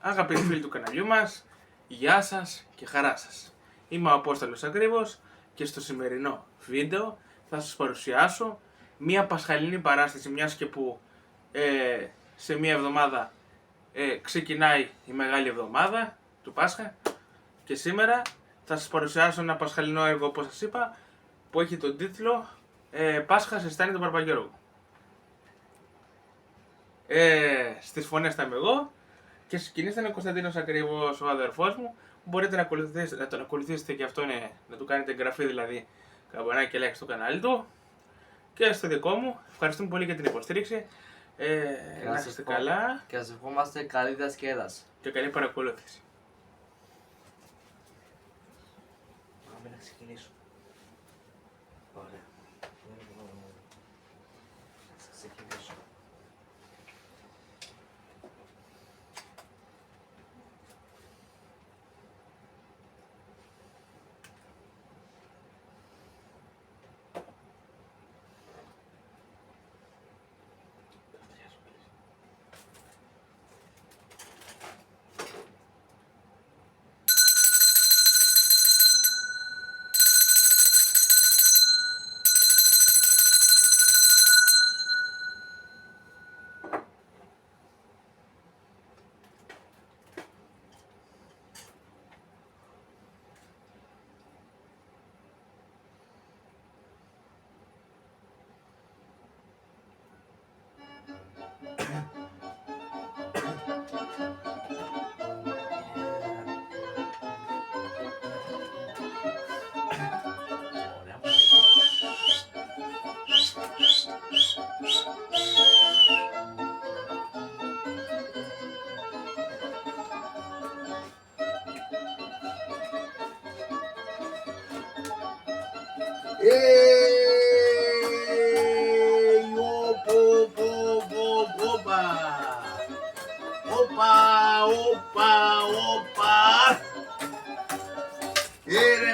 Αγαπητοί φίλοι του καναλιού μας, γεια σας και χαρά σας. Είμαι ο Απόστολος Ακριβώς και στο σημερινό βίντεο θα σας παρουσιάσω μία πασχαλινή παράσταση, μιας και που σε μία εβδομάδα ξεκινάει η Μεγάλη Εβδομάδα του Πάσχα, και σήμερα θα σας παρουσιάσω ένα πασχαλινό έργο, όπως σας είπα, που έχει τον τίτλο Πάσχα σε στάνη του Μπαρμπαγιώργου. Στις φωνές θα είμαι εγώ και στις σκηνές θα είναι ο Κωνσταντίνος Ακριβώς, ο αδερφός μου. Μπορείτε να τον ακολουθήσετε και αυτό, να του κάνετε εγγραφή, δηλαδή καμπανάκι και like στο κανάλι του και στο δικό μου. Ευχαριστούμε πολύ για την υποστήριξη. Να είστε καλά και σας ευχόμαστε καλή διασκέδαση και καλή παρακολούθηση. Πάμε να ξεκινήσουμε. Ωραία. Θα ξεκινήσω.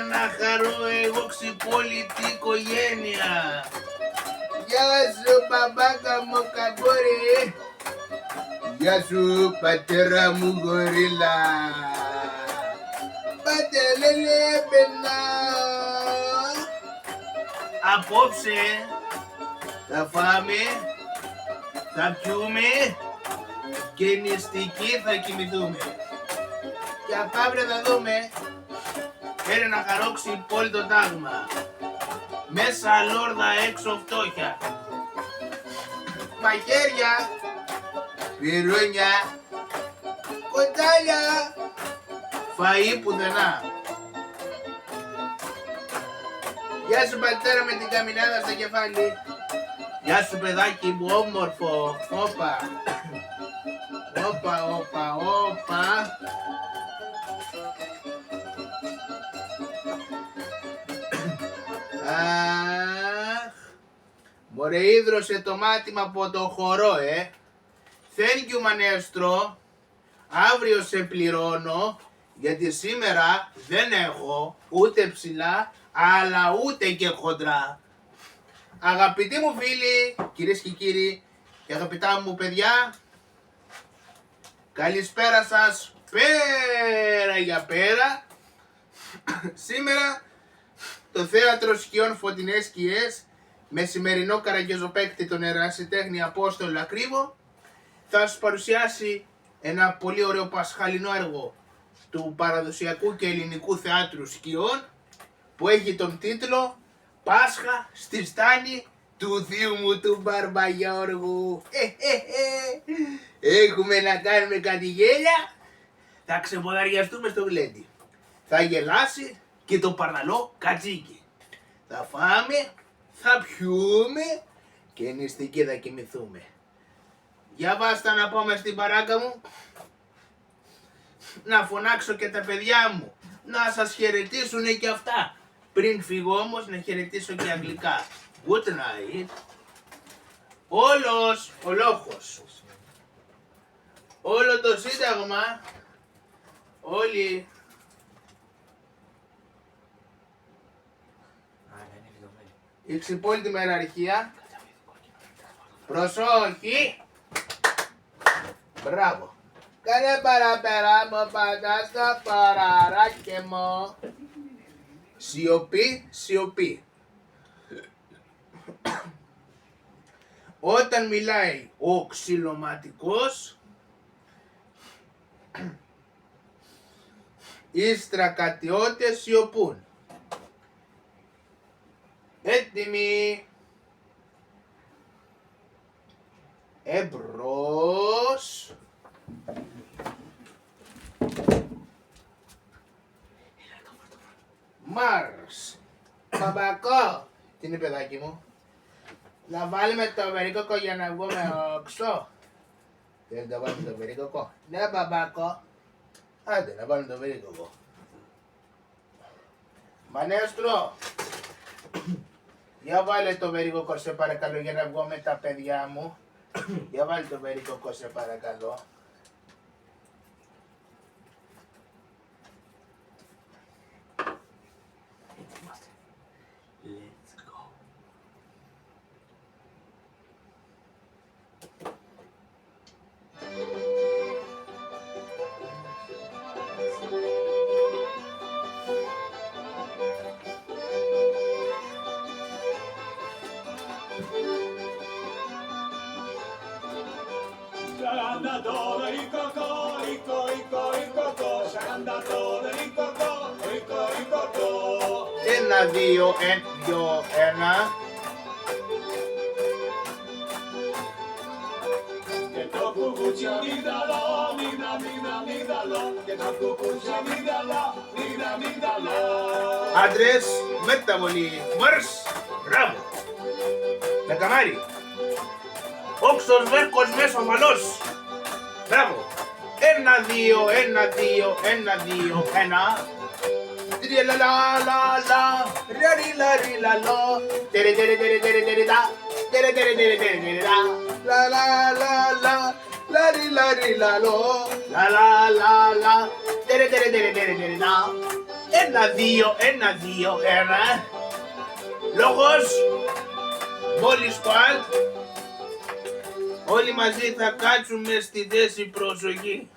Να χαρώ εγώ ξυπόλυτη οικογένεια. Γεια σου μπαμπάκα μου καμπόρι. Γεια σου πατέρα μου γορίλα. Πατελέλε πενά. Απόψε θα φάμε, θα πιούμε και νηστικοί θα κοιμηθούμε. Και απ' αύριο θα δούμε. Φέρε να χαρόξει πόλη το τάγμα. Μέσα λόρδα, έξω φτώχεια. Μαχαίρια, πυρούνια, κοντάλια, φαΐ πουθενά. Γεια σου πατέρα με την καμινάδα στο κεφάλι. Γεια σου παιδάκι μου όμορφο. Όπα. Όπα, όπα, όπα. Αχ, μωρέ ίδρωσε το μάτι από το χορό, Thank you μανέστρο. Αύριο σε πληρώνω, γιατί σήμερα δεν έχω ούτε ψηλά, αλλά ούτε και χοντρά. Αγαπητοί μου φίλοι, κυρίες και κύριοι, και αγαπητά μου παιδιά, καλησπέρα σας, πέρα για πέρα. Σήμερα το θέατρο Σκιών Φωτεινές Σκιές, με σημερινό καραγκιόζοπαίκτη τον ερασιτέχνη Απόστολο Ακρίβο, θα σας παρουσιάσει ένα πολύ ωραίο πασχαλινό έργο του παραδοσιακού και ελληνικού θεάτρου Σκιών, που έχει τον τίτλο Πάσχα στη στάνη του θείου μου του Μπαρμπαγιώργου. Έχουμε να κάνουμε κάτι γέλια, θα ξεποδαριαστούμε στο γλέντι. Θα γελάσει και το παρναλό κατσίκι. Θα φάμε, θα πιούμε και νηστικοί θα κοιμηθούμε. Για βάστα να πάμε στην παράκα μου, να φωνάξω και τα παιδιά μου, να σας χαιρετήσουνε και αυτά. Πριν φύγω όμως να χαιρετήσω και αγγλικά. Good night. Όλος ο λόγος, όλο το σύνταγμα, όλοι. η ξυπόλυτη μεραρχία. Προσοχή! Μπράβο! Κάνε παραπέρα μου πάντα στα παραράκια μου. Σιωπή, σιωπή. Όταν μιλάει ο ξυλωματικός, οι στρακατιώτες σιωπούν. Έτοιμοι. Εμπρός. Μάρς. Μπαμπακό. Τι είναι παιδάκι μου? Να βάλουμε το βερίκοκο για να βγούμε όξω. Δεν να βάλουμε το βερίκοκο? Ναι μπαμπάκο. Άντε να βάλουμε το βερίκοκο. Μανέστρο. Για βάλε το βερίκοκο σε παρακαλώ για να βγω με τα παιδιά μου. Για βάλε το βερίκοκο σε παρακαλώ. Let's go. Andando il cocò, il cocò, c'è andato il cocò, il cocò. Ένα, δύο, δυο, ένα. Και το κουκούτσι αμύγδαλο, μύγδαλο, και το κουκούτσι αμύγδαλο. Άντρες, μεταβολή. Μάρς. Μπράβο. Με καμάρι. Όξος, βέρκος, μέσο, μαλός. Μπράβο. Ένα, δύο, ένα, δύο, ένα, δύο, ένα. Τρία, λα, λα, λα, λα. Ριαρι, λα, ρι, λα, λο. Τερε, τερε, τερε, τερε, τερε, τα. Τερε, τερε, τερε, τερε, τερε, τα. Λα, λα, λα, λα. Λα, ρι, λα, λο. Λα, λα, λα, λα. Τερε, τερε, τερε, τερε, τερε, τα. Ένα, δύο, ένα. Λόγος. Μόλις πάλι. Όλοι μαζί θα κάτσουμε στη θέση προσοχή.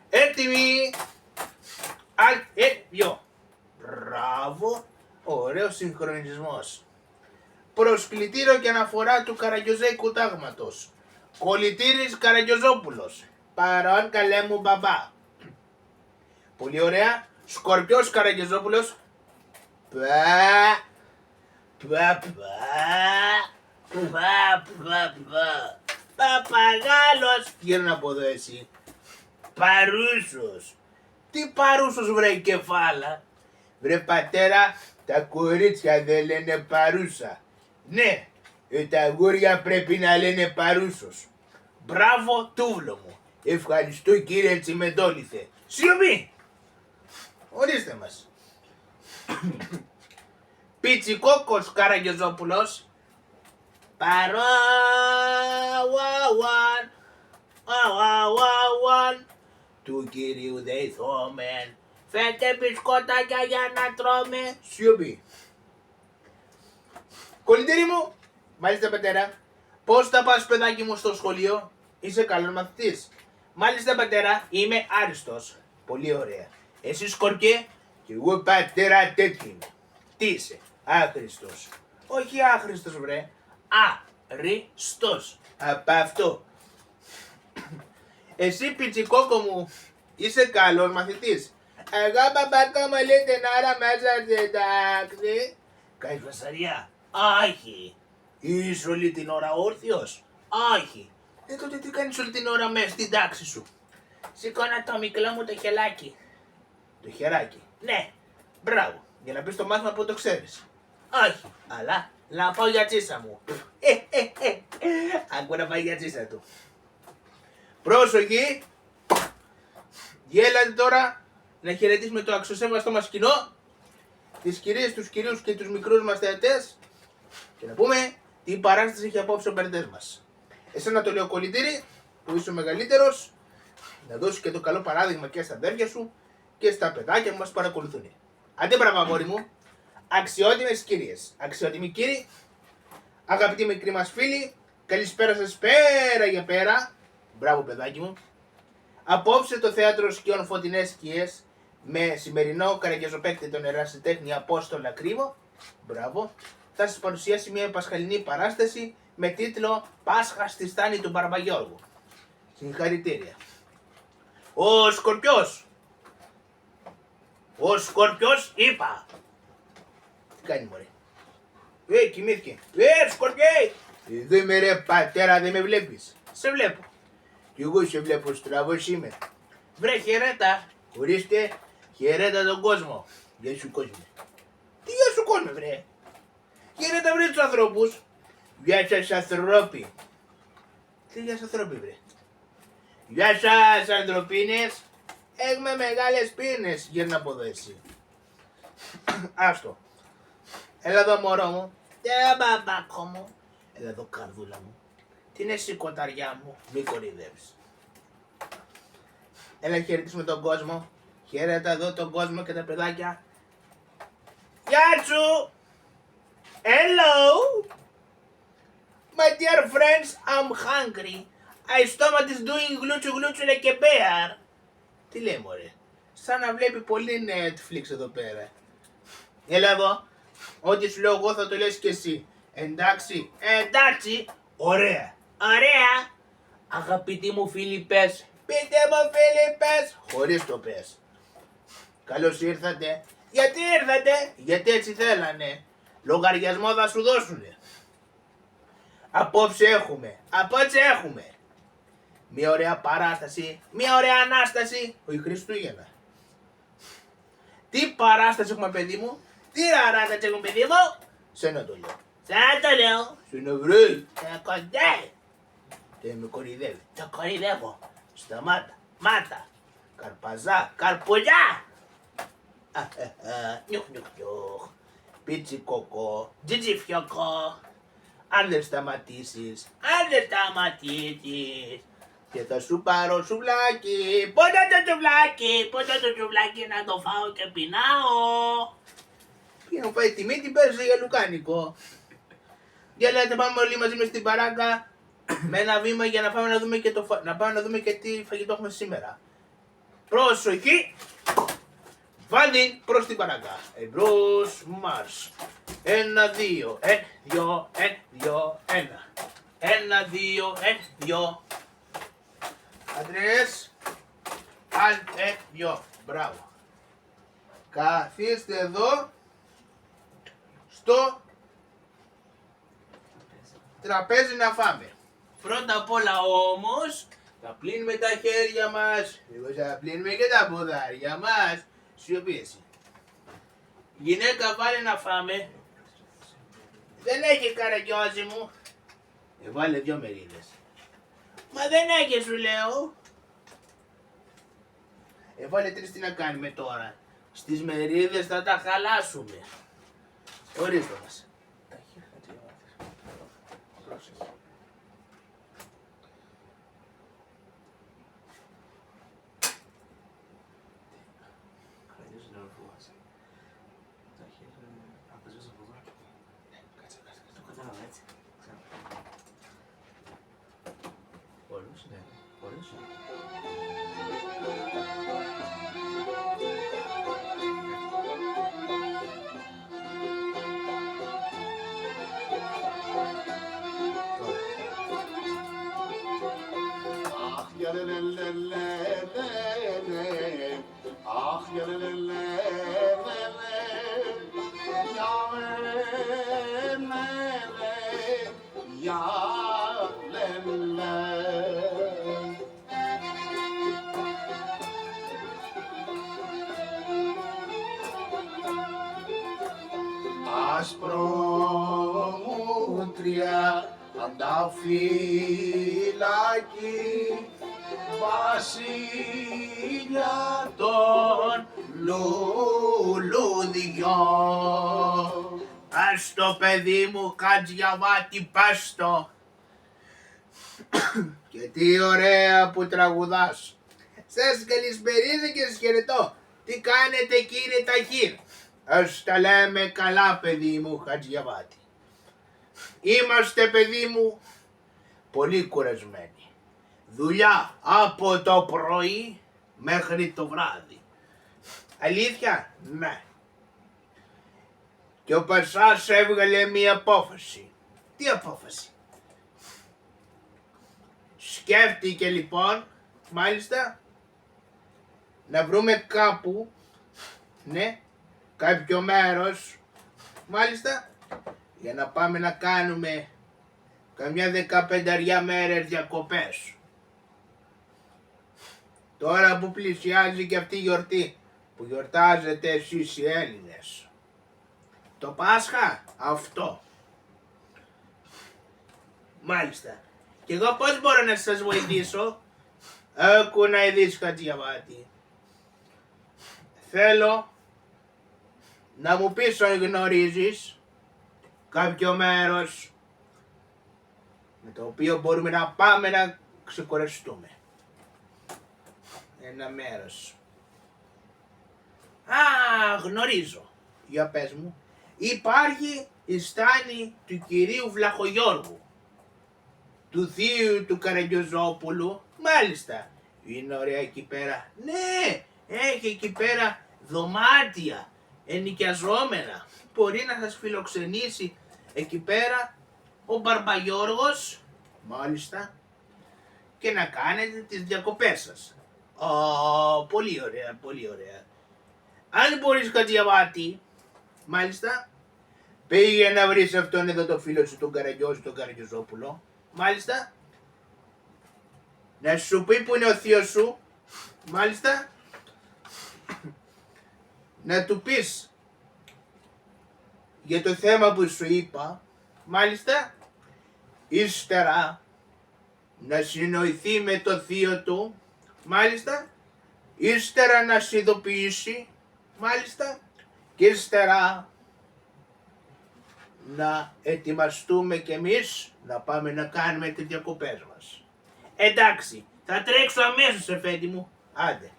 Έτοιμοι. Δυο. Μπράβο. Ωραίος συγχρονισμός. Προσκλητήριο και αναφορά του Καραγκιόζεϊκου τάγματος. Κολλητήρης Καραγκιόζόπουλος. Παρόν καλέ μου μπαμπά. Πολύ ωραία. Σκορπιός Καραγκιόζόπουλος. Πα. Πα. Παπαγάλος. Γύρνα από εδώ εσύ. Παρούσος. Τι παρούσος βρε κεφάλα? Βρε πατέρα, τα κορίτσια δεν λένε παρούσα. Ναι, τα αγόρια πρέπει να λένε παρούσος. Μπράβο τούβλο μου. Ευχαριστώ κύριε Τσιμεντόλιθε. Σιωπή. Ορίστε μας. Πιτσικόκος Καραγκιόζόπουλος. Παράουαν του κυρίου δεηθόμεν. Φέτε μπισκότακια για να τρώμε. Σιωπή. Κολλητήρι μου. Μάλιστα πατέρα. Πώς θα πας παιδάκι μου στο σχολείο? Είσαι καλός μαθητής? Μάλιστα πατέρα, είμαι άριστος. Πολύ ωραία. Εσύ σκορκέ? Και εγώ πατέρα τέτοιο είμαι. Τι είσαι? Άχρηστος. Όχι άχρηστος βρε. Αριστός. Από αυτό. Εσύ πιτσικόκο μου είσαι καλός μαθητής? Εγώ παπάκο μου λέει την ώρα μέσα στην τάξη. Κάνεις βασαριά? Όχι. Είσαι όλη την ώρα όρθιος? Όχι. Τότε τι κάνεις όλη την ώρα μέσα στην τάξη σου? Σηκώνα το μικρό μου το χελάκι. Το χεράκι? Ναι. Μπράβο. Για να πεις το μάθημα που το ξέρεις. Όχι. Αλλά να πάω για τσίσα μου. Άκου να πάει για τσίσα του. Πρόσοχη. Γέλατε τώρα να χαιρετήσουμε το αξιοσέβαστο μας κοινό, τις κυρίες, τους κυρίους και τους μικρούς μας θεατές και να πούμε τι παράσταση έχει απόψε ο μπερδές μας. Εσένα το λέω κολλητήρι που είσαι ο μεγαλύτερος, να δώσεις και το καλό παράδειγμα και στα αδέρφια σου και στα παιδάκια που μας παρακολουθούν. Αντί μπράβο αγόρι μου, Αξιότιμες κυρίες, αξιότιμοι κύριοι, αγαπητοί μικροί μας φίλοι, καλησπέρα σας πέρα για πέρα. Μπράβο παιδάκι μου. Απόψε το θέατρο Σκιών Φωτεινές Σκιές με σημερινό καραγκιόζοπαίκτη τον ερασιτέχνη Απόστολα Κρύβο. Μπράβο. Θα σας παρουσιάσει μια πασχαλινή παράσταση με τίτλο Πάσχα στη στάνη του Μπαρμπαγιώργου. Συγχαρητήρια. Ο Σκορπιός. Ο Σκορπιός είπα. Τι κάνει μωρέ? Κοιμήθηκε. Σκορπιέ! Εδώ είμαι ρε πατέρα, δεν με βλέπεις? Σε βλέπω. Κι εγώ σε βλέπω, στραβός είμαι. Βρε χαιρέτα. Ορίστε, χαιρέτα τον κόσμο. Γεια σου κόσμο. Τι γεια σου κόσμο βρε? Χαιρέτα βρε τους ανθρώπους. Γεια σας ανθρώποι. Τι γεια σας ανθρώποι βρε? Γεια σας ανθρωπίνες. Έχουμε μεγάλες πίνες. Γύρνα από εδώ εσύ. Άστο. Έλα εδώ μωρό μου. Μπαμπάκο μου. Έλα εδώ καρδούλα μου. Τι είναι εσύ κοταριά μου. Μη κορυδεύεις. Έλα χαιρετήσουμε τον κόσμο. Χαίρετα εδώ τον κόσμο και τα παιδάκια. Γεια σου. Hello. My dear friends, I'm hungry. My stomach is doing γλούτσου γλούτσου like a bear. Τι λέει μωρέ? Σαν να βλέπει πολύ Netflix εδώ πέρα. Έλα εδώ. Ό,τι σου λέω εγώ θα το λες και εσύ. Εντάξει? Εντάξει. Ωραία. Ωραία. Αγαπητοί μου φίλοι, πες. Πείτε μου φίλοι πες. Χωρίς το πες. Καλώς ήρθατε. Γιατί ήρθατε? Γιατί έτσι θέλανε. Λογαριασμό θα σου δώσουνε. Απόψε έχουμε. Μια ωραία παράσταση. Μια ωραία Ανάσταση. Όχι Χριστούγεννα. Τι παράσταση έχουμε παιδί μου? Τι παράσταση έχουμε παιδί μου? Σένα το λέω. Σένα το λέω. Σένα βρει. Σένα κοντέ. Δεν με κορυδεύει. Το κορυδεύω. Σταμάτα. Μάτα. Καρπαζά. Καρπουλιά. Νιουχ νιουχ νιουχ. Πίτσι κοκό. Τζιτζι φιοκό. Αν δεν σταματήσεις. Και θα σου πάρω σουβλάκι. Πότε το σουβλάκι να το φάω και πεινάω. Πήγαινε πάει τη μύτη, πέρασε για λουκάνικο. Για λέτε πάμε όλοι μαζί μες στην παράκα με ένα βήμα για να πάμε να δούμε να πάμε να δούμε και τι φαγητό έχουμε σήμερα. Προσοχή! Βάδι προς την παράκα. Εμπρός μάρς. 1, 2, 2, 2, 1. 1, 2, 2. Άντρες. 2. Μπράβο. Καθίστε εδώ στο τραπέζι να φάμε. Πρώτα απ' όλα όμως θα πλύνουμε τα χέρια μας. Εγώ θα πλύνουμε και τα ποδάρια μας. Σιωπήση. Γυναίκα βάλε να φάμε. Δεν έχει καραγκιόζι μου. Βάλε 2 μερίδες. Μα δεν έχει σου λέω. Βάλε 3 τι να κάνουμε τώρα. Στις μερίδες θα τα χαλάσουμε. Ορίστε μας. Πρόσεχε. Ach, ja, le, le, le, le, le. Ja, le, le, le. Ja, le, le. Ασπρόμουτρια ανταφυλάκι βασίλεια των λουλουδιών. Πας το παιδί μου Χατζιαβάτη, πας το. Και τι ωραία που τραγουδάς. Σας καλησπερίζω και σας χαιρετώ. Τι κάνετε κύριε Ταχύρ? Ας τα λέμε καλά, παιδί μου Χατζιαβάτη. Είμαστε, παιδί μου, πολύ κουρασμένοι. Δουλειά από το πρωί μέχρι το βράδυ. Αλήθεια? Ναι. Και ο Πασάς έβγαλε μία απόφαση. Τι απόφαση? Σκέφτηκε λοιπόν, μάλιστα, να βρούμε κάπου, ναι, κάποιο μέρος, μάλιστα, για να πάμε να κάνουμε καμιά 15 μέρες διακοπές. Τώρα που πλησιάζει και αυτή η γιορτή που γιορτάζετε εσείς οι Έλληνες. Το Πάσχα, αυτό. Μάλιστα. Και εγώ πώς μπορώ να σας βοηθήσω? Άκου να ειδείς, Χατζιαβάτη. Θέλω να μου πεις αν γνωρίζεις κάποιο μέρος με το οποίο μπορούμε να πάμε να ξεκουραστούμε. Ένα μέρος. Α, γνωρίζω. Για πες μου. Υπάρχει η στάνη του κυρίου Βλαχογιώργου, του θείου του Καραγκιόζοπουλου. Μάλιστα. Είναι ωραία εκεί πέρα. Ναι, έχει εκεί πέρα δωμάτια ενοικιαζόμενα. Μπορεί να σας φιλοξενήσει εκεί πέρα ο Μπαρμπαγιώργος. Μάλιστα. Και να κάνετε τις διακοπές σας. Πολύ ωραία, πολύ ωραία. Αν μπορείς, Χατζιαβάτη, μάλιστα, πήγε να βρεις αυτόν εδώ το φίλο σου, τον Καραγκιόζη, τον Καραγκιόζοπουλο. Μάλιστα. Να σου πει που είναι ο θείος σου. Μάλιστα. Να του πεις για το θέμα που σου είπα. Μάλιστα. Ύστερα να συνοηθεί με το θείο του. Μάλιστα. Ύστερα να σε ειδοποιήσει. Μάλιστα. Και ύστερα να ετοιμαστούμε κι εμείς να πάμε να κάνουμε τις διακοπές μας. Εντάξει, θα τρέξω αμέσως, εφέντη μου. Άντε,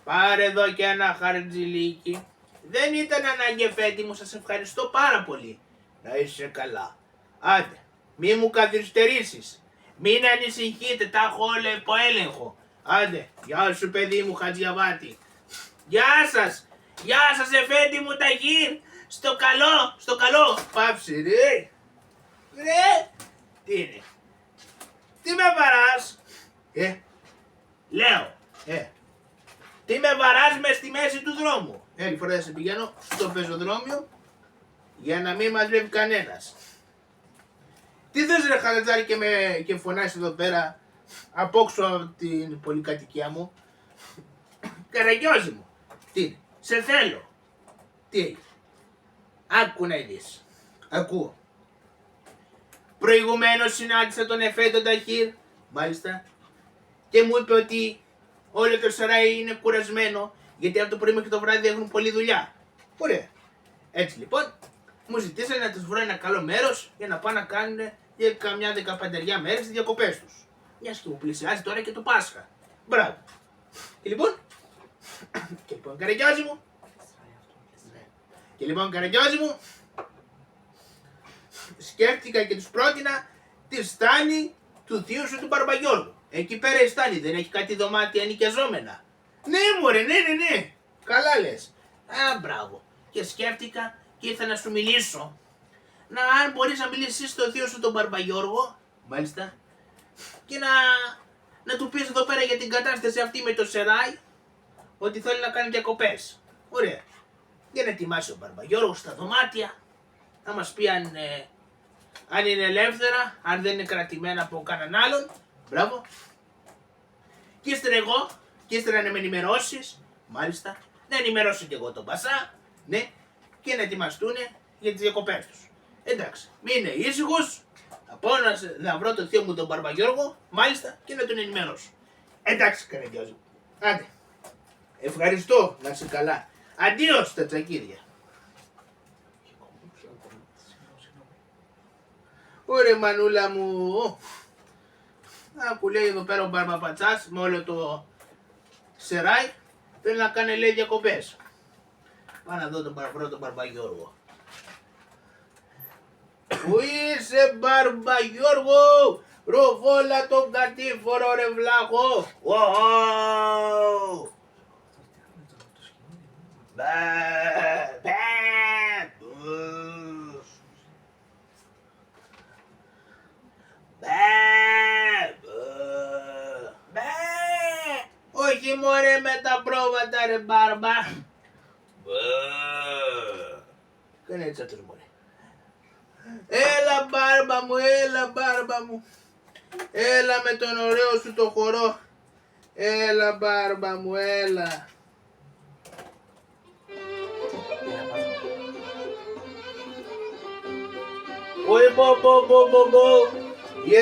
πάρε εδώ και ένα χαρτζηλίκι. Δεν ήταν ανάγκη, εφέντη μου, σας ευχαριστώ πάρα πολύ. Να είσαι καλά. Άντε, μη μου καθυστερήσεις. Μην ανησυχείτε, τα έχω όλα υπό έλεγχο. Άντε, γεια σου, παιδί μου Χατζιαβάτη. Γεια σας, γεια σας, εφέντη μου Ταγίρ. Στο καλό, στο καλό. Πάψε, ρε. Ρε. Τι είναι? Τι με βαράς? Λέω. Τι με βαράς μες στη μέση του δρόμου? Άλλη φορά θα σε πηγαίνω στο πεζοδρόμιο για να μην μας βλέπει κανένας. Τι θες, ρε χαλατζάρι, και φωνάζεις εδώ πέρα απόξω από την πολυκατοικία μου? Καραγκιόζη μου. Τι είναι? Σε θέλω. Τι έγινε? Άκου να δεις. Ακούω. Προηγουμένως συνάντησα τον Εφέ Ταχίρ, μάλιστα, και μου είπε ότι όλο το σαράι είναι κουρασμένο γιατί από το πρωί μέχρι το βράδυ έχουν πολλή δουλειά. Ωραία. Έτσι λοιπόν, μου ζητήσανε να τους βρω ένα καλό μέρος για να πάνε να κάνουν για καμιά 15 μέρες τις διακοπές τους. Μιας και μου πλησιάζει τώρα και το Πάσχα. Μπράβο. Και λοιπόν, Καραγκιόζη μου, και λοιπόν, Καραγκιόζη μου, σκέφτηκα και τους πρότεινα τη στάνη του θείου σου του Μπαρμπαγιώργου. Εκεί πέρα η στάνη δεν έχει κάτι δωμάτια ενοικιαζόμενα? Ναι, μωρέ, ναι. Καλά λες. Α, μπράβο. Και σκέφτηκα και ήρθα να σου μιλήσω. Αν μπορείς να μιλήσεις στο θείο σου τον Μπαρμπαγιώργο, μάλιστα, και να του πεις εδώ πέρα για την κατάσταση αυτή με το σεράι, ότι θέλει να κάνει διακοπές. Ωραία. Για να ετοιμάσει ο Μπαρμπαγιώργος στα δωμάτια, να μας πει αν είναι ελεύθερα, αν δεν είναι κρατημένα από κανέναν άλλον. Μπράβο. Και ύστερα εγώ, και ύστερα να με ενημερώσεις, μάλιστα, να ενημερώσω και εγώ τον Πασά, ναι, και να ετοιμαστούν για τις διακοπές τους. Εντάξει, μείνε ήσυχος, θα πάω να βρω τον θείο μου τον Μπαρμπαγιώργο, μάλιστα, και να τον ενημερώσω. Εντάξει, Καραγκιόζη. Άντε. Ευχαριστώ, να είσαι καλά. Αντίο στα τσακίδια. Ωραία, μανούλα μου. Που λέει εδώ πέρα ο Μπαρμπαπατσάς με όλο το σεράι, θέλει να κάνει, λέει, διακοπές. Πάω να δω τον πρώτο Μπαρμπαγιώργο. Πού είσαι Μπαρμπαγιώργο? Ροβόλα τον κατήφορο ρε βλάχο. Όχι μωρέ με τα πρόβατα ρε Μπάρμπα. Κάνε έτσι άτος μωρέ. Έλα Μπάρμπα μου, έλα Μπάρμπα μου. Έλα με τον ωραίο σου το χορό. Έλα Μπάρμπα μου, έλα. Oi μπο.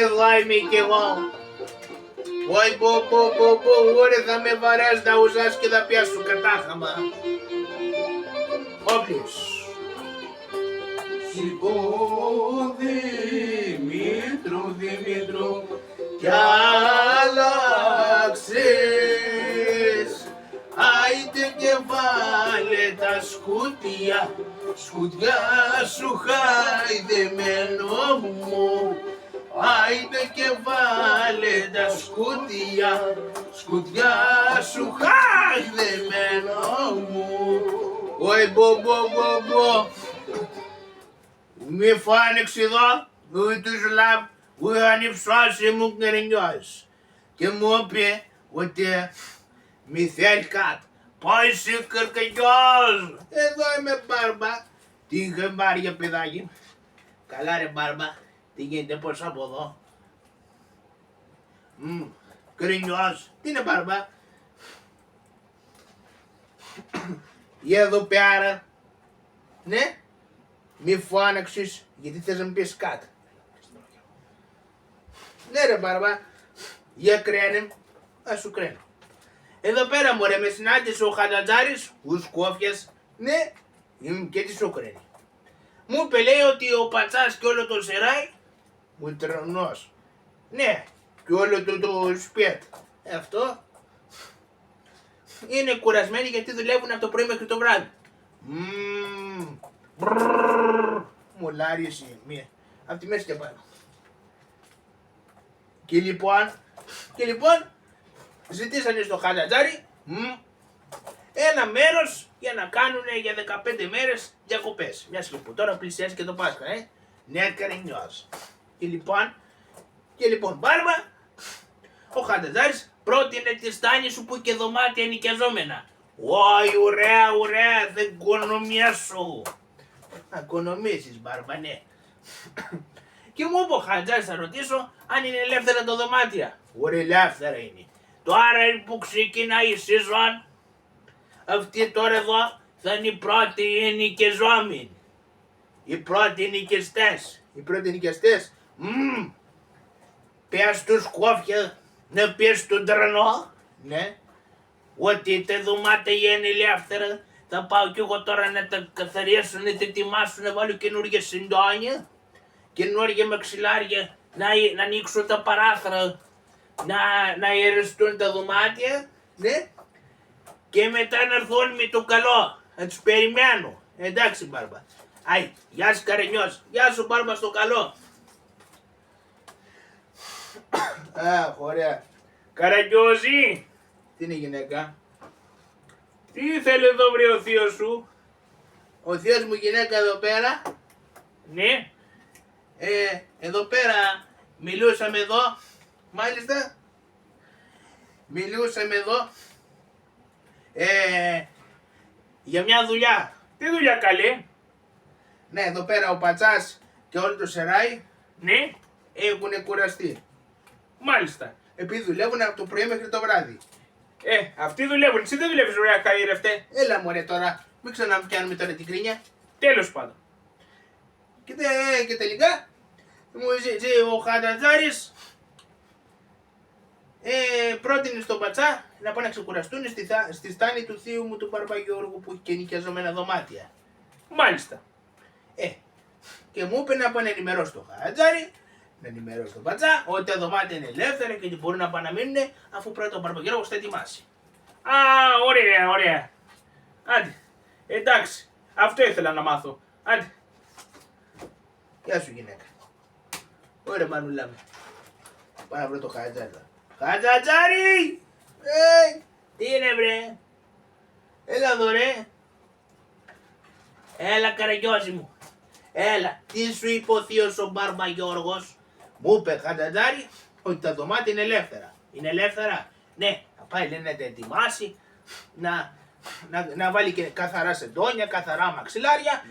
Εδώ είμαι κι εγώ. Oi μπο. Ωραία θα με βαράς να ουζάς και θα πιάσω κατάχαμα. Όπλης. Σηκώ Δημήτρου Κι άλλαξες. Άιντε και βάλε τα σκούτια. Σκουτιά σου χαϊδεμένο μου. Άιντε και βάλε τα σκούτια. Σκουτιά σου χαϊδεμένο μου. Oi μπο. Μη φάνηξε εδώ, τους λάβ, είχαν ψώσει μου γκρινιός. Και μου είπε ότι μη θέλει κάτι. Πάει σε καρκαγιός. Εδώ είμαι Μπάρμπα. Τι είχε πάρει για παιδάκι. Καλά ρε Μπάρμπα, τι γίνεται πως από εδώ. Γκρινιός, τι είναι Μπάρμπα. Για εδώ πέρα. Ναι. Μη φώναξες, γιατί θες να μου πεις κάτι. Ναι ρε Μπάρμπα, για κρένε, ας σου κρένω. Εδώ πέρα μωρέ με συνάντησε ο Χατζατζάρης, ο Σκόφιας, ναι, και τι σου κρένει. Μου είπε λέει ότι ο Πατσάς και όλο το Σεράι, ο Τρονός, ναι, και όλο το σπιέτ, αυτό, είναι κουρασμένοι γιατί δουλεύουν από το πρωί μέχρι το βράδυ. Μολάρι εσύ, μία. Απ' τη μέση και πάνω. Και λοιπόν, ζητήσανε στο Χατζατζάρι ένα μέρος για να κάνουνε για 15 μέρες διακοπές. Μιας και που τώρα πλησιάζει και το Πάσχα, Ναι, καρινιός. Και λοιπόν, Μπάρμπα, ο Χατζατζάρης πρότεινε τη στάνη σου που είχε δωμάτια νοικιαζόμενα. Ωι, ωραία, δεν κονομιάσου. Να οικονομήσεις Μπάρμπα, ναι. Και μου είπε ο Χατζάρης θα ρωτήσω αν είναι ελεύθερα τα δωμάτια. Ωραία, ελεύθερα είναι. Τώρα που ξεκινάει η σεζόν, αυτή τώρα εδώ θα είναι η πρώτη ενοικιαζόμενη. Οι πρώτοι ενοικιαστές. Οι πρώτοι ενοικιαστές. Πες τους Σκόφια να πεις στον Τρανό. Ναι. Ότι τα δωμάτια είναι ελεύθερα. Θα πάω κι εγώ τώρα να τα καθαρίσουν, να τα ετοιμάσουν, να βάλω καινούργια συντόνια, καινούργια μαξιλάρια, να ανοίξω τα παράθυρα, να αεριστούν τα δωμάτια, ναι, και μετά να έρθουν με το καλό, να τους περιμένω. Εντάξει Μπάρμπα. Άι, γεια σου Καρενιός, γεια σου Μπάρμπα στο καλό. Αχ, ωραία. Καραγκιόζη, Τι είναι γυναίκα? τι θέλει εδώ βρει ο θείος σου? Ο θείος μου γυναίκα εδώ πέρα. Ναι, Εδώ πέρα μιλούσαμε εδώ. Μάλιστα. Μιλούσαμε εδώ. Για μια δουλειά. τι δουλειά καλέ? Ναι, εδώ πέρα ο Πατσάς και όλο το Σεράι Ναι, έχουν κουραστεί. μάλιστα. Επειδή δουλεύουν από το πρωί μέχρι το βράδυ. Αυτοί δουλεύουν, εσύ δεν δουλεύεις ωραία καήρευτε. Έλα μωρέ τώρα, μην ξαναπιάνουμε τώρα την κρίνια. Τέλος πάντων. Και τελικά μου ζήτησε ο Χατζατζάρης πρότεινε στον Πατσά να πάνε να ξεκουραστούν στη στάνη του θείου μου του Μπαρμπαγιώργου που έχει και νοικιαζόμενα δωμάτια. Μάλιστα. Και μου είπε να πάω να ενημερώσω τον Χατζάρη, να ενημερώσω τον Πατσά ότι τα δωμάτια είναι ελεύθερα και ότι μπορούν να πάνε να μείνουν αφού πρώτα ο Μπαρμπαγιώργος θα ετοιμάσει. Α, ωραία. Άντε. Εντάξει, αυτό ήθελα να μάθω. Άντε. Γεια σου γυναίκα. Ωραία μανούλα μου. Πάω να βρω το Χατζάτζα. Χατζατζάρι! Τι είναι βρε? Έλα εδώ ρε. Έλα Καραγιώζη μου. Έλα, τι σου είπε ο θείος ο Μπάρμπα Γιώργος? Μου είπε Χατζατζάρι ότι τα δωμάτια είναι ελεύθερα. Είναι ελεύθερα? Ναι, θα πάει λέει να τα ετοιμάσει, Να βάλει και καθαρά σεντόνια, καθαρά μαξιλάρια.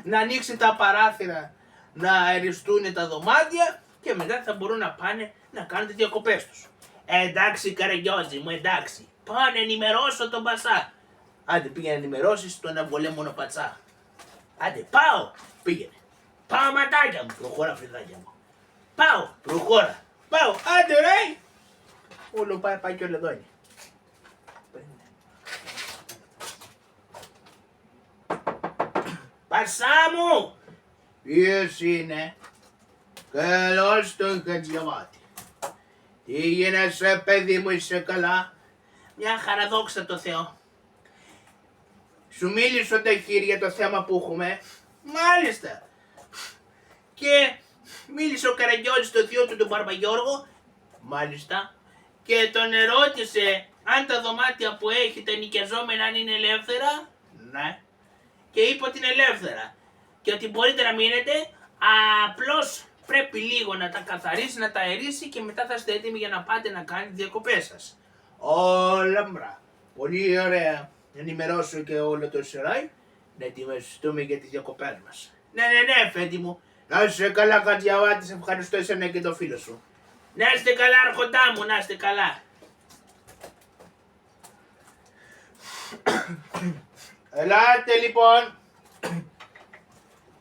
Να ανοίξει τα παράθυρα, να αεριστούν τα δωμάτια και μετά θα μπορούν να πάνε να κάνουν τις διακοπές τους. Εντάξει Καραγιώζη μου, εντάξει. Πάω να ενημερώσω τον Πατσά. Άντε πήγαινε να ενημερώσεις τον Αυγολέμονο Πατσά. Άντε πάω. Πήγαινε. Πάω ματάκια μου. Προχώρα φρυδάκια μου. Πάω. Προχώρα. Πάω. Άντε ρε. Όλο πάει και όλο εδώ είναι. Πατσά μου. Ποιος είναι? Καλώς τον Χατζιαβάτη. Τι γίνεσαι παιδί μου, είσαι καλά? Μια χαρά δόξα τω Θεώ. Σου μίλησε ο Ταχύρ για το θέμα που έχουμε? Μάλιστα. Και μίλησε ο Καραγιώζης στο θείο του τον Μπαρμπαγιώργο. Μάλιστα. Και τον ερώτησε αν τα δωμάτια που έχει τα νοικιαζόμενα αν είναι ελεύθερα. Ναι. Και είπε ότι είναι ελεύθερα. Και ότι μπορείτε να μείνετε, απλώς πρέπει λίγο να τα καθαρίσει, να τα αερίσει και μετά θα είστε έτοιμοι για να πάτε να κάνετε διακοπές σας. Όλα μπρα. Πολύ ωραία. Ενημερώσω και όλο το Σεράι να ετοιμαστούμε για τις διακοπές μας. Ναι, Φέντη μου. Να είσαι καλά Χατζιαβάτη, σε ευχαριστώ εσένα και το φίλο σου. Να είστε καλά, αρχοντά μου, να είστε καλά. Ελάτε λοιπόν.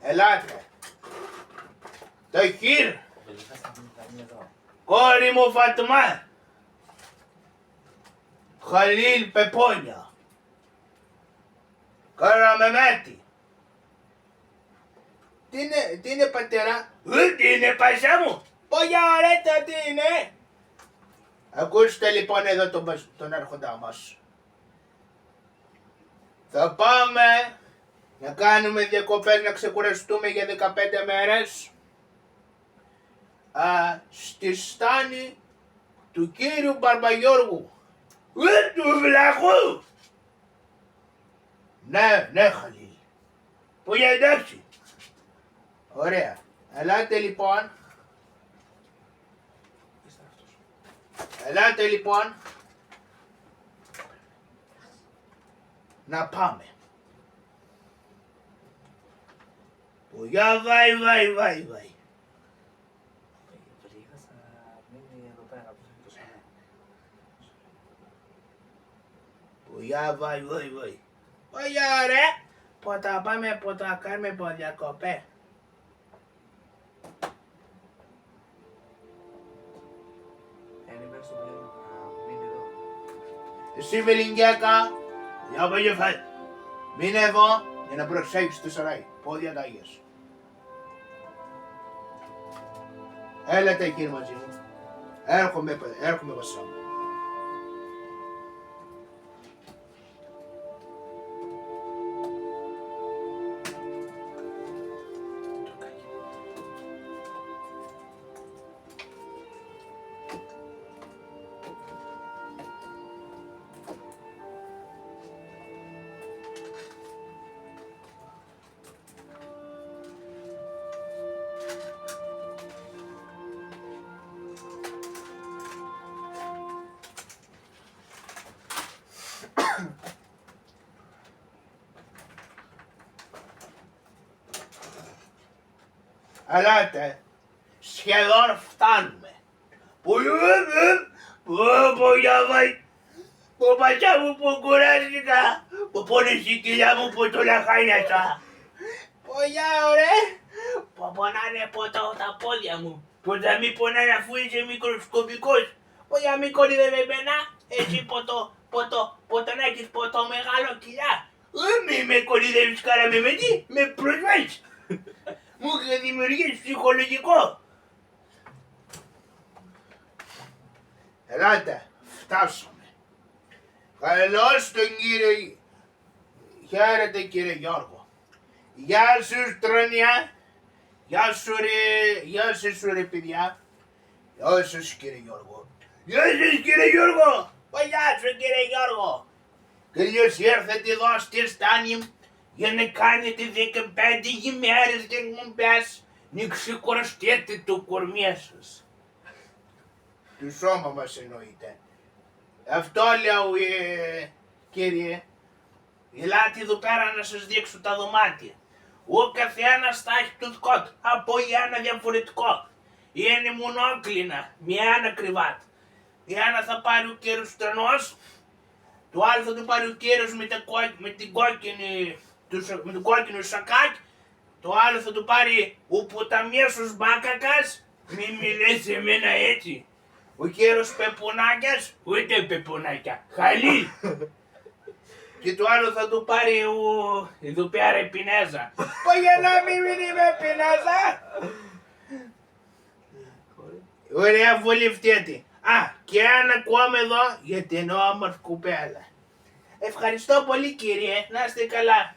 Ελάτε. Ταχύρ. Κόρη μου Φατμά. Χαλίλ Πεπόνια. Καραμεμέτη. Τι είναι πατέρα? Τι είναι Πατσά μου? Πόγια ωραία τι είναι? Ακούστε λοιπόν εδώ τον άρχοντά μας. Θα πάμε να κάνουμε διακοπές, να ξεκουραστούμε για 15 μέρες στη στάνη του κύριου Μπαρμπαγιώργου. Του βλαχού. Ναι Χαλίλ. Πόγια εντάξει. Ωραία. Ελάτε λοιπόν. Ελάτε λοιπόν. Να πάμε. Πόγια βάει. Πουλιά βάει. Πουλιά ρε. Ποτα πάμε, ποτα κάνουμε διακοπές. Εσύ Βελιγγιάκα, για παγιοφάει. Μείνε εδώ για να προσέξεις το Σαράι. Πόδια τα Άγιας. Έλατε κύριε μαζί μου. Έρχομαι βασά μου. Ελάτε, σχεδόν φτάνουμε. Πόγια βάει. Πατσά μου που κουράστηκα. Που πόνεσε η κοιλιά μου που το λαχάνιασα. Πογιά ωραία. Που πονάνε ποτό τα πόδια μου. Που θα μη πονάνε αφού είσαι μικροσκοπικός. Πογιά μη κορυδεύε εμένα. Εσύ ποτό να έχεις ποτό μεγάλο κοιλιά. Μη με κορυδεύεις Καραμεμέτη, με προσβάλλεις. Μου είχε δημιουργήσει ψυχολογικό. Ελάτε, φτάσαμε. Καλώς τον κύριο Χαίρετε κύριε Γιώργο. Γεια σου Στρονιά. Γεια σου ρε παιδιά. Γεια σας κύριε Γιώργο. Γεια σας κύριε Γιώργο. Γεια σου κύριε Γιώργο. Καλώς ήρθατε εδώ στη Στάνη Για να κάνετε 15 ημέρες εκπομπές να ξεκουραστείτε το κορμί σας. του σώμα μας εννοείται. Αυτό λέω κύριε. Ελάτε εδώ πέρα να σας δείξω τα δωμάτια. Ο καθένας θα έχει το δικό του, από ένα διαφορετικό. Είναι μονόκλινα, με ένα κρεβάτι. Ένα θα πάρει ο κύριος Στρανός, το άλλο θα το πάρει ο κύριος με το κόκκινο σακάκι, το άλλο θα το πάρει ο ποταμιέσος Μπάκακας, μη μιλές σε μένα έτσι. Ο κύριος Πεπονάκιας, ούτε Πεπονάκια, Χαλίλ. Και το άλλο θα το πάρει εδώ πέρα η Πινέζα. Για να μην είμαι πεινάζα. Ωραία βολευτέτη. Α, και ένα ακόμα εδώ για την όμορφη κουπέλα. Ευχαριστώ πολύ κύριε, να είστε καλά.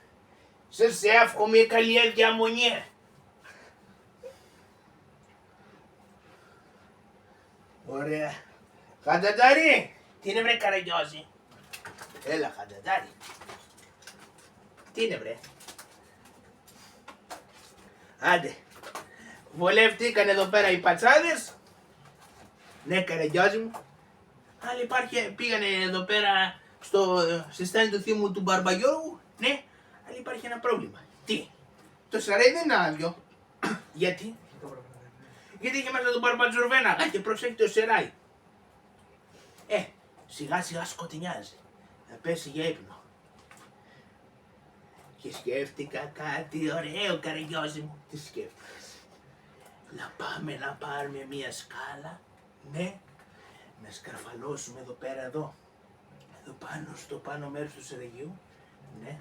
Σας εύχομαι καλή διαμονή. Ωραία. Χαντατάρι. Τι είναι βρε Καραγιώζη. Έλα χαντατάρι. Τι είναι βρε. Άντε. Βολεύτηκαν εδώ πέρα οι πατσάδες. Ναι Καραγιώζη μου. Άλλοι πήγανε εδώ πέρα στη στάνη του θύμου του Μπαρμπαγιώργου. Ναι, αλλά υπάρχει ένα πρόβλημα. Τι, Το σαρέι δεν είναι άδειο. γιατί. Γιατί είχε μέσα τον Μπαρμπατζουρβένα. Α, και προσέχει το σεράι. Σιγά σιγά σκοτεινιάζει. Θα πέσει για ύπνο. Και σκέφτηκα κάτι ωραίο, Καραγιώζη μου. Τι σκέφτηκες. Να πάμε να πάρουμε μία σκάλα. Ναι. Να σκαρφαλώσουμε εδώ πέρα εδώ. Εδώ πάνω στο πάνω μέρος του σεραγιού. Ναι.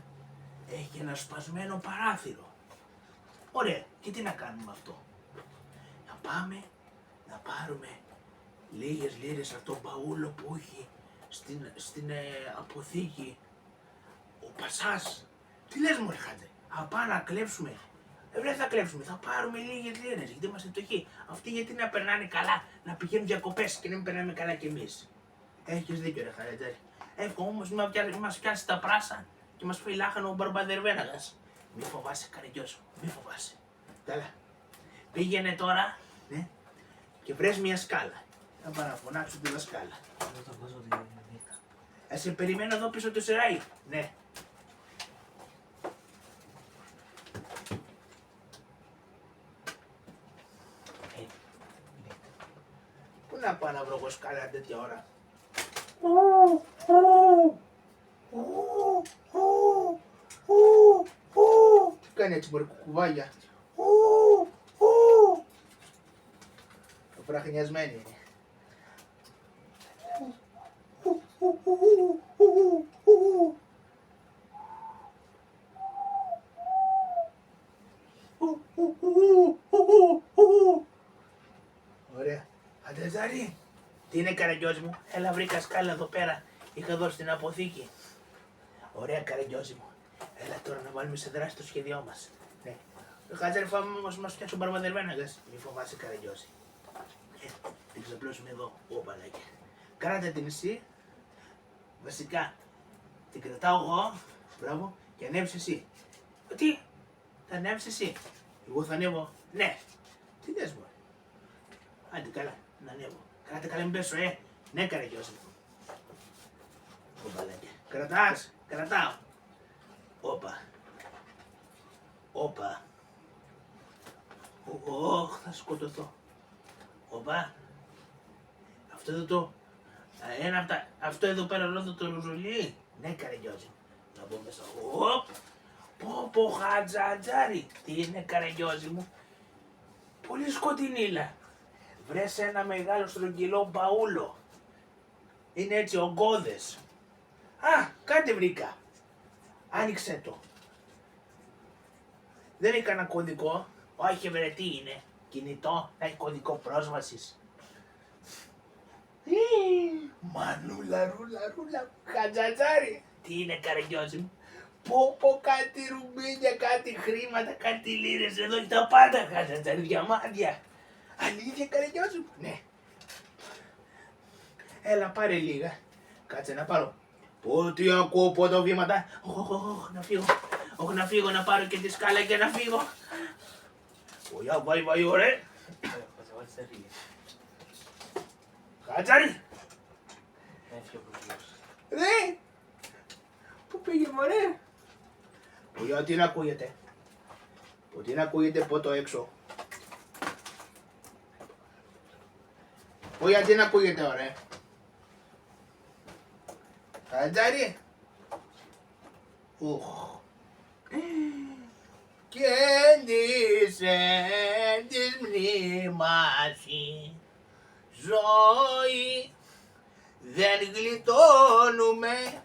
Έχει ένα σπασμένο παράθυρο. Ωραία. Και τι να κάνουμε αυτό. Να πάμε να πάρουμε λίγες λίρες από τον παούλο που έχει στην αποθήκη ο Πασάς. Τι λες μωρέ Χάτζε, θα πάμε να κλέψουμε. Δεν θα κλέψουμε, θα πάρουμε λίγες λίρες γιατί είμαστε φτωχοί. Αυτοί γιατί να περνάνε καλά, να πηγαίνουν διακοπές και να μην περνάμε καλά κι εμείς. Έχεις δίκιο ρε Χαρατζάρη. Εύχομαι όμως μην μας πιάσει τα πράσα και μας φάει λάχανο ο Μπαρμπαδερβέναγας. Μη φοβάσαι Καραγιώσου, μη φοβάσαι. Καλά. Πήγαινε τώρα, ναι, και βρες μια σκάλα. Θα πάω να φωνάξω τη δασκάλα. Σε περιμένω εδώ πίσω το σεράι. Ναι. Πού να πάω να βρω εγώ σκάλα τέτοια ώρα. Τι κάνει έτσι μωρέ κουκουβάγια. Φραχνιασμένη είναι. Ωραία. Αντρεζάρη, τι είναι Καραγιώζη μου, έλα βρήκα σκάλα εδώ πέρα, είχα δώσει στην αποθήκη. Ωραία Καραγιώζη μου, έλα τώρα να βάλουμε σε δράση το σχέδιό μας. Ναι. Χάτζαρη φάμε μας πιάσει ο Μπαρμπαδερβέναγας, μη φοβάσαι Καραγιώζη. Την ξαπλώσουμε εδώ, όπαλάκια. Κράτα την εσύ, βασικά, την κρατάω εγώ, μπράβο, και ανέβεις εσύ. Τι, θα ανέβεις εσύ. Εγώ θα ανέβω, ναι. Τι λες μου. Άντε καλά, να ανέβω. Κράτα καλά μην πέσω, Ναι Καραγιώζη. Οπαλάκια. Κρατάς, κρατάω. Όπα. Όπα. Ωχ, θα σκοτωθώ. Όπα. Αυτό εδώ το... Ένα από τα... Αυτό εδώ πέρα εδώ το ρουζουλί. Ναι Καραγιώζη. Να μπω μέσα. Οπ. Πω χατζατζάρι. Τι είναι Καραγιώζη μου. Πολύ σκοτεινίλα. Βρες ένα μεγάλο στρογγυλό μπαούλο. Είναι έτσι ογκώδες. Α, κάτι βρήκα. Άνοιξε το. Δεν έχει κανένα κωδικό. Όχι βρε, τι είναι. Κινητό, έχει κωδικό πρόσβασης. Μανούλα, ρούλα, χατζατζάρι. Τι είναι Καραγιώζη μου. Πω κάτι ρουμπίνια, κάτι χρήματα, κάτι λίρες, εδώ έχει τα πάντα Χατζατζάρη, διαμάντια. Αλήθεια Καραγιώζη μου? Ναι. Έλα πάρε λίγα. Κάτσε να πάρω. Πω τι ακούω από τα βήματα. Να φύγω. Όχι να φύγω, να πάρω και τη σκάλα και να φύγω. Ωιά βάει ωραία. Χατζάρη. Ρε. Πού πήγε μωρέ? Ωιά τι να ακούγεται? Πω τι να ακούγεται από το έξω? Ωιά τι να ακούγεται ωραία? Χατζάρη. Κέντησε της μνήμας η ζωή, δεν γλιτώνουμε.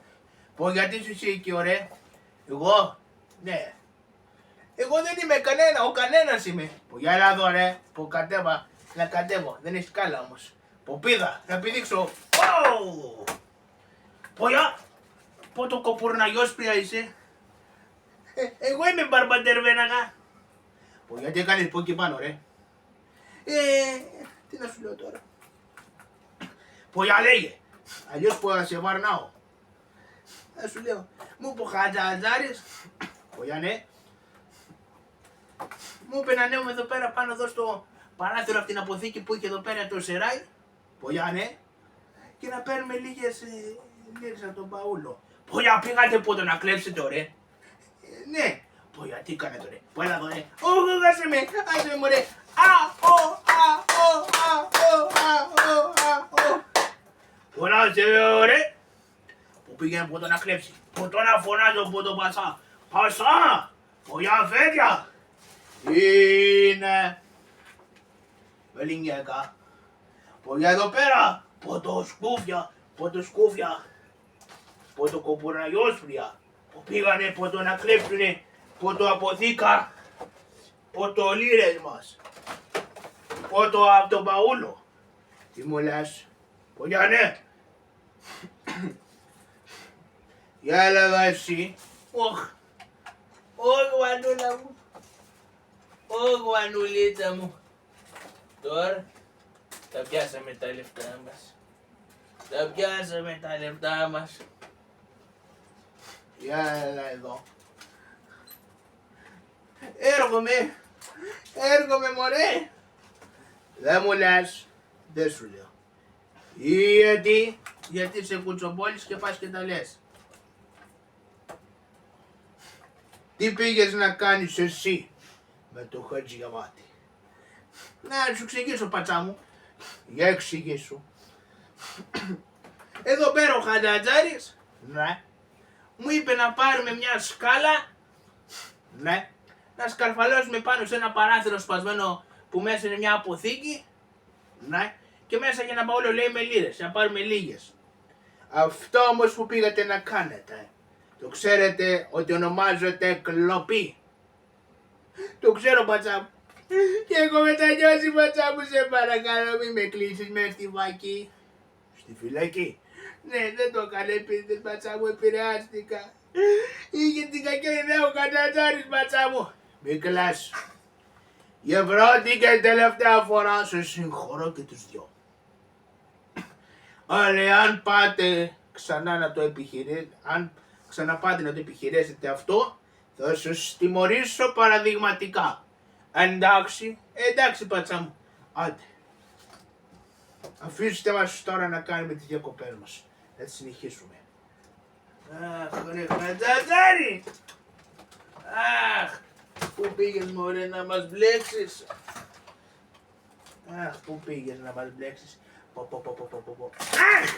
Πω γιατί σου είσαι εκεί ωραία? Εγώ? Ναι. Εγώ δεν είμαι κανένα, ο κανένας είμαι. Πω για έλα εδώ ρε, πω κατέβα, να κατέβω, δεν έχει σκάλα όμως. Πω πήδα, να πηδήξω. Πω για, πω το κοπουρναγιός πια είσαι. Εγώ είμαι μπαρμπαντερβέναγα. Πω γιατί έκανες πω εκεί πάνω ρε? Τι να σου λέω τώρα? Πω για λέγε, αλλιώς πω να σε βαρνάω. Να σου λέω, μου είπε ο Χατζατζάρης. Πω για ναι. Μου είπε να ανέβουμε εδώ πέρα πάνω εδώ στο παράθυρο από την αποθήκη που είχε εδώ πέρα το σεράι. Πω για ναι. Και να παίρνουμε λίγες λίρες από τον παούλο. Πω για πήγατε πότε να κλέψετε ωραία? Ναι. Πω για τι κάνετε ωραία? Πω έλα εδώ ρε. Άσε με μωρέ. Πω να σε ωραία. Που πήγαινε πότε να κλέψει. Πότε να φωνάζω από τον Πασά. Πασά. Πω για φέτια. Είναι Βελινιέκα. Πω για εδώ πέρα. Πότε σκούφια. Πότε κοπουρναγιόσπρια. Που πήγανε πότε να κλέψουνε. Πότε αποθήκα. Πότε λίρες μας. Πότε από τον παούλο. Τι μου λες? Πω για ναι. Για έλα εδώ εσύ. Όχι Βανούλα μου. Όχι Βανουλίτσα μου. Τώρα τα πιάσαμε τα λεφτά μας. Τα λεφτά μας. Για έλα εδώ. Έρχομαι μωρέ. Δεν μου λες. Δεν σου λέω. Γιατί σε κουτσομπόλεις και πας και τα λες. Τι πήγες να κάνεις εσύ με το Χατζηγιαβάτη? Να σου εξηγήσω πατσά μου. Για εξηγήσου. Εδώ πέρα ο Χατζατζάρης, ναι, μου είπε να πάρουμε μια σκάλα, ναι, να σκαρφαλώσουμε πάνω σε ένα παράθυρο σπασμένο που μέσα είναι μια αποθήκη, ναι, και μέσα για ένα μπαούλο λέει με λίρες, να πάρουμε λίγες. Αυτό όμως που πήγατε να κάνετε, το ξέρετε ότι ονομάζεται κλοπή? Το ξέρω πατσά μου. Και εγώ μετανιώσει πατσά μου, σε παρακαλώ μη με κλείσεις με στη φυλακή. Στη φυλακή? Ναι, δεν το έκανε επειδή πατσά μου, επηρεάστηκα. Είχε την κακή ιδέα ο Χατζατζάρης πατσά μου. Μη κλαις. Για πρώτη και τελευταία φορά σε συγχωρώ και τους δυο. Αλλά αν πάτε ξανά να το επιχειρήσετε, αν ξαναπάτε να το επιχειρήσετε αυτό, θα σας τιμωρήσω παραδειγματικά. Εντάξει, εντάξει πατσά μου. Άντε. Αφήστε μας τώρα να κάνουμε τις διακοπές μας. Να τις συνεχίσουμε. Αχ, ρε Χατζατζάρη. Αχ, πού πήγες μωρέ να μας μπλέξεις? Αχ, πού πήγες να μας μπλέξεις? Αχ!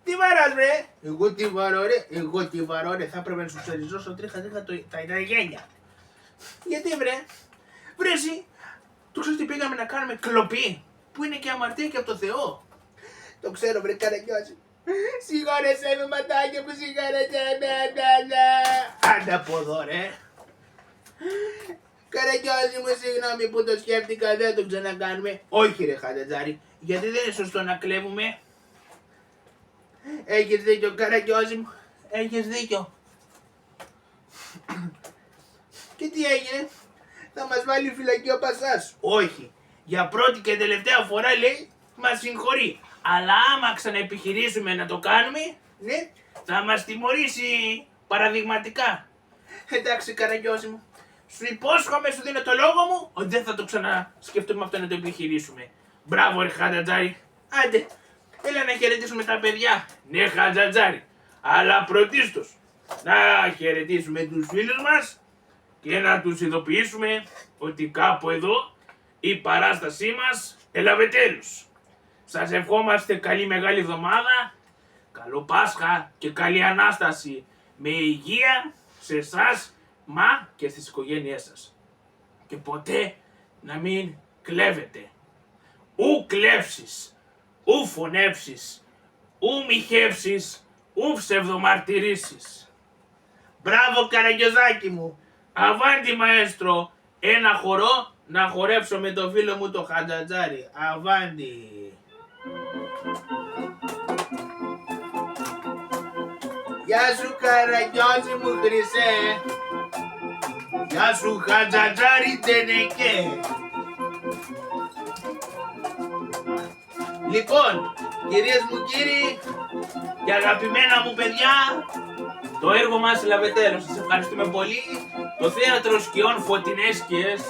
Τι βαράς ρε? Εγώ τι βαρώ ρε, θα έπρεπε να σου ξεριζώσω τρίχα τα γένια. Γιατί βρε εσύ, το ξέρεις τι πήγαμε να κάνουμε κλοπή, που είναι και αμαρτία και από το Θεό. Το ξέρω βρε Καραγιώζη. Συγχώρεσέ με ματάκια που συγχώρεσέ με, άντε από εδώ ρε. Καραγιώζη μου, συγγνώμη που το σκέφτηκα, δεν το ξανακάνουμε. Όχι ρε Χατζατζάρη, γιατί δεν είναι σωστό να κλέβουμε. Έχεις δίκιο Καραγιώζη μου, έχεις δίκιο. Και τι έγινε, θα μας βάλει φυλακή ο Πασάς? Όχι. Για πρώτη και τελευταία φορά λέει μας συγχωρεί. Αλλά άμα ξαναεπιχειρήσουμε να το κάνουμε, Ναι, θα μας τιμωρήσει παραδειγματικά. εντάξει Καραγιώζη μου. Σου υπόσχομαι, σου δίνω το λόγο μου, ότι δεν θα το ξανασκεφτούμε αυτό να το επιχειρήσουμε. Μπράβο ρε Χατζατζάρη. Άντε, έλα να χαιρετήσουμε τα παιδιά. Ναι Χατζατζάρη, αλλά πρωτίστως να χαιρετήσουμε τους φίλους μας και να τους ειδοποιήσουμε ότι κάπου εδώ η παράστασή μας έλαβε τέλος. Σας ευχόμαστε καλή μεγάλη εβδομάδα, καλό Πάσχα και καλή Ανάσταση με υγεία σε εσάς, μα και στις οικογένειές σας. Και ποτέ να μην κλέβετε. Ου κλέψεις, ου φωνεύσεις, ου μοιχεύσεις, ου ψευδομαρτυρήσεις. Μπράβο Καραγιωζάκι μου. Αβάντι μαέστρο, ένα χορό να χορέψω με το φίλο μου το Χατζατζάρη. Αβάντι. Γεια σου Καραγιώζη μου χρυσέ. Γεια σου Χατζατζάρη Τενεκέ. Λοιπόν, κυρίες μου κύριοι και αγαπημένα μου παιδιά, το έργο μας έλαβε τέλος. Σας ευχαριστούμε πολύ. Το θέατρο σκιών Φωτεινές Σκιές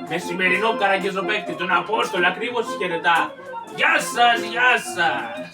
με σημερινό καραγκεζοπαίκτη τον Απόστολο ακριβώς σας χαιρετά. Γεια σας, γεια σας.